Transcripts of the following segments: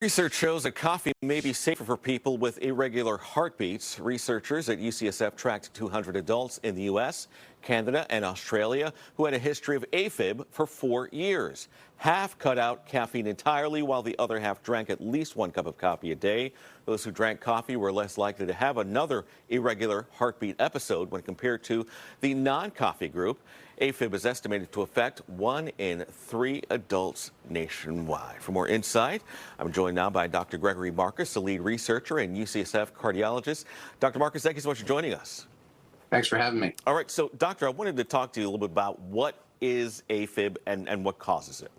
Research shows that coffee may be safer for people with irregular heartbeats. Researchers at UCSF tracked 200 adults in the U.S., Canada, and Australia who had a history of A-Fib for 4 years. Half cut out caffeine entirely, while the other half drank at least 1 cup of coffee a day. Those who drank coffee were less likely to have another irregular heartbeat episode when compared to the non-coffee group. A-Fib is estimated to affect 1 in 3 adults nationwide. For more insight, I'm joined now by Dr. Gregory Marcus, the lead researcher and UCSF cardiologist. Dr. Marcus, thank you so much for joining us. Thanks for having me. All right, so doctor, I wanted to talk to you a little bit about what is A-Fib and what causes it.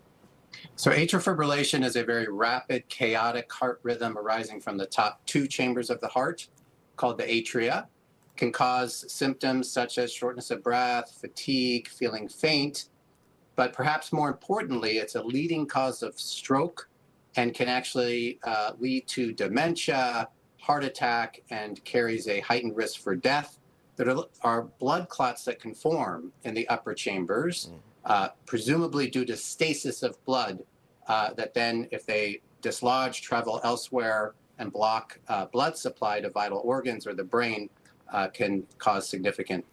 So atrial fibrillation is a very rapid, chaotic heart rhythm arising from the top 2 chambers of the heart, called the atria. Can cause symptoms such as shortness of breath, fatigue, feeling faint, but perhaps more importantly, it's a leading cause of stroke and can actually lead to dementia, heart attack, and carries a heightened risk for death. There are blood clots that can form in the upper chambers, presumably due to stasis of blood, that then, if they dislodge, travel elsewhere and block blood supply to vital organs or the brain, can cause significant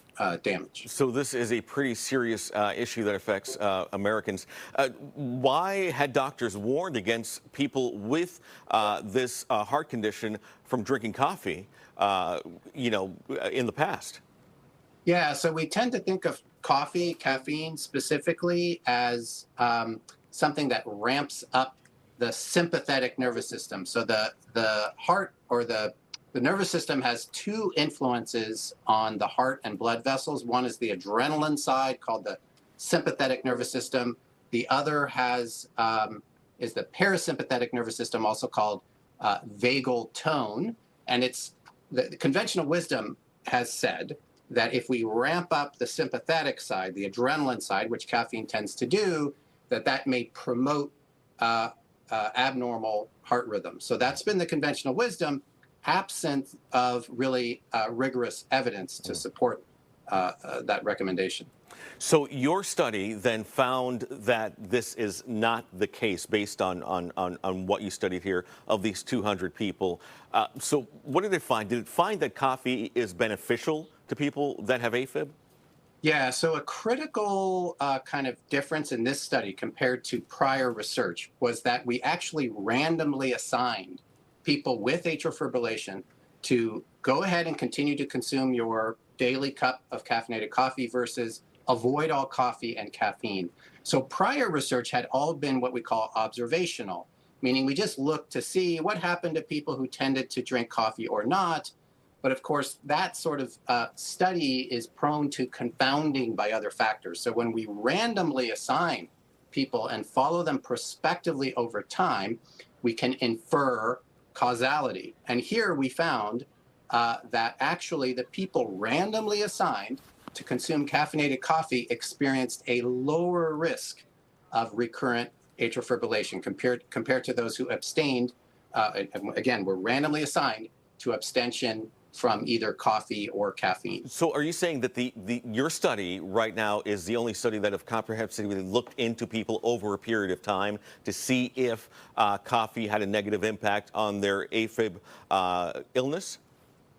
damage. So this is a pretty serious issue that affects Americans. Why had doctors warned against people with this heart condition from drinking coffee, in the past? Yeah, so we tend to think of coffee, caffeine specifically, as something that ramps up the sympathetic nervous system. So the heart, or the nervous system, has 2 influences on the heart and blood vessels. One is the adrenaline side, called the sympathetic nervous system. The other is the parasympathetic nervous system, also called vagal tone. And it's the conventional wisdom has said that if we ramp up the sympathetic side, the adrenaline side, which caffeine tends to do, that may promote abnormal heart rhythm. So that's been the conventional wisdom, absent of really rigorous evidence to support that recommendation. So your study then found that this is not the case based on what you studied here of these 200 people. So what did it find? Did it find that coffee is beneficial to people that have A-Fib? Yeah, so a critical kind of difference in this study compared to prior research was that we actually randomly assigned people with atrial fibrillation to go ahead and continue to consume your daily cup of caffeinated coffee versus avoid all coffee and caffeine. So prior research had all been what we call observational, meaning we just looked to see what happened to people who tended to drink coffee or not. But of course, that sort of study is prone to confounding by other factors. So when we randomly assign people and follow them prospectively over time, we can infer causality. And here we found that actually the people randomly assigned to consume caffeinated coffee experienced a lower risk of recurrent atrial fibrillation compared to those who abstained, again, were randomly assigned to abstention from either coffee or caffeine. So are you saying that your study right now is the only study that have comprehensively looked into people over a period of time to see if coffee had a negative impact on their A-Fib illness?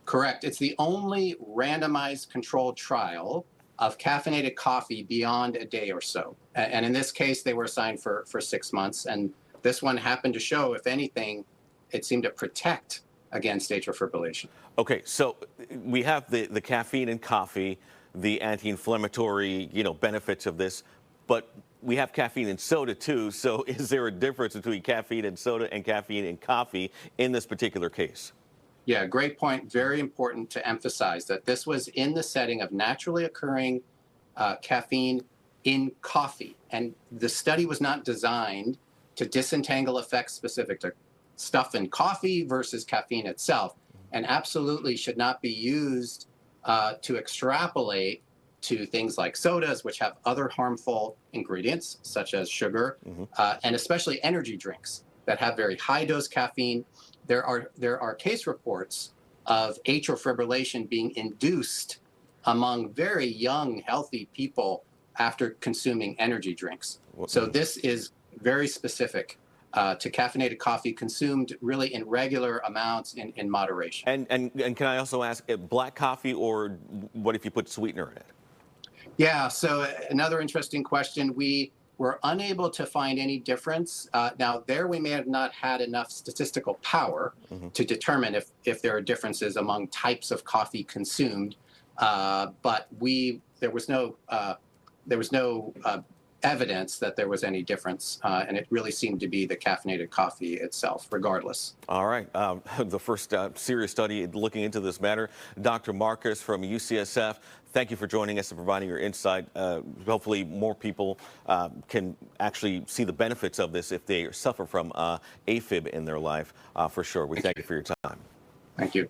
Correct. It's the only randomized controlled trial of caffeinated coffee beyond a day or so. And in this case, they were assigned for 6 months. And this one happened to show, if anything, it seemed to protect against atrial fibrillation. Okay, so we have the caffeine in coffee, the anti-inflammatory, benefits of this, but we have caffeine in soda too. So is there a difference between caffeine in soda and caffeine in coffee in this particular case? Yeah, great point. Very important to emphasize that this was in the setting of naturally occurring caffeine in coffee. And the study was not designed to disentangle effects specific to stuff in coffee versus caffeine itself, and absolutely should not be used to extrapolate to things like sodas, which have other harmful ingredients, such as sugar, and especially energy drinks that have very high dose caffeine. There are case reports of atrial fibrillation being induced among very young, healthy people after consuming energy drinks. So this is very specific to caffeinated coffee consumed really in regular amounts in moderation. And can I also ask, black coffee, or what if you put sweetener in it? Yeah, so another interesting question. We were unable to find any difference. Now, there we may have not had enough statistical power to determine if there are differences among types of coffee consumed, but there was no evidence that there was any difference, and it really seemed to be the caffeinated coffee itself, regardless. All right. The first serious study looking into this matter. Dr. Marcus from UCSF, thank you for joining us and providing your insight. Hopefully more people can actually see the benefits of this if they suffer from A-Fib in their life, for sure. We thank you for your time. Thank you.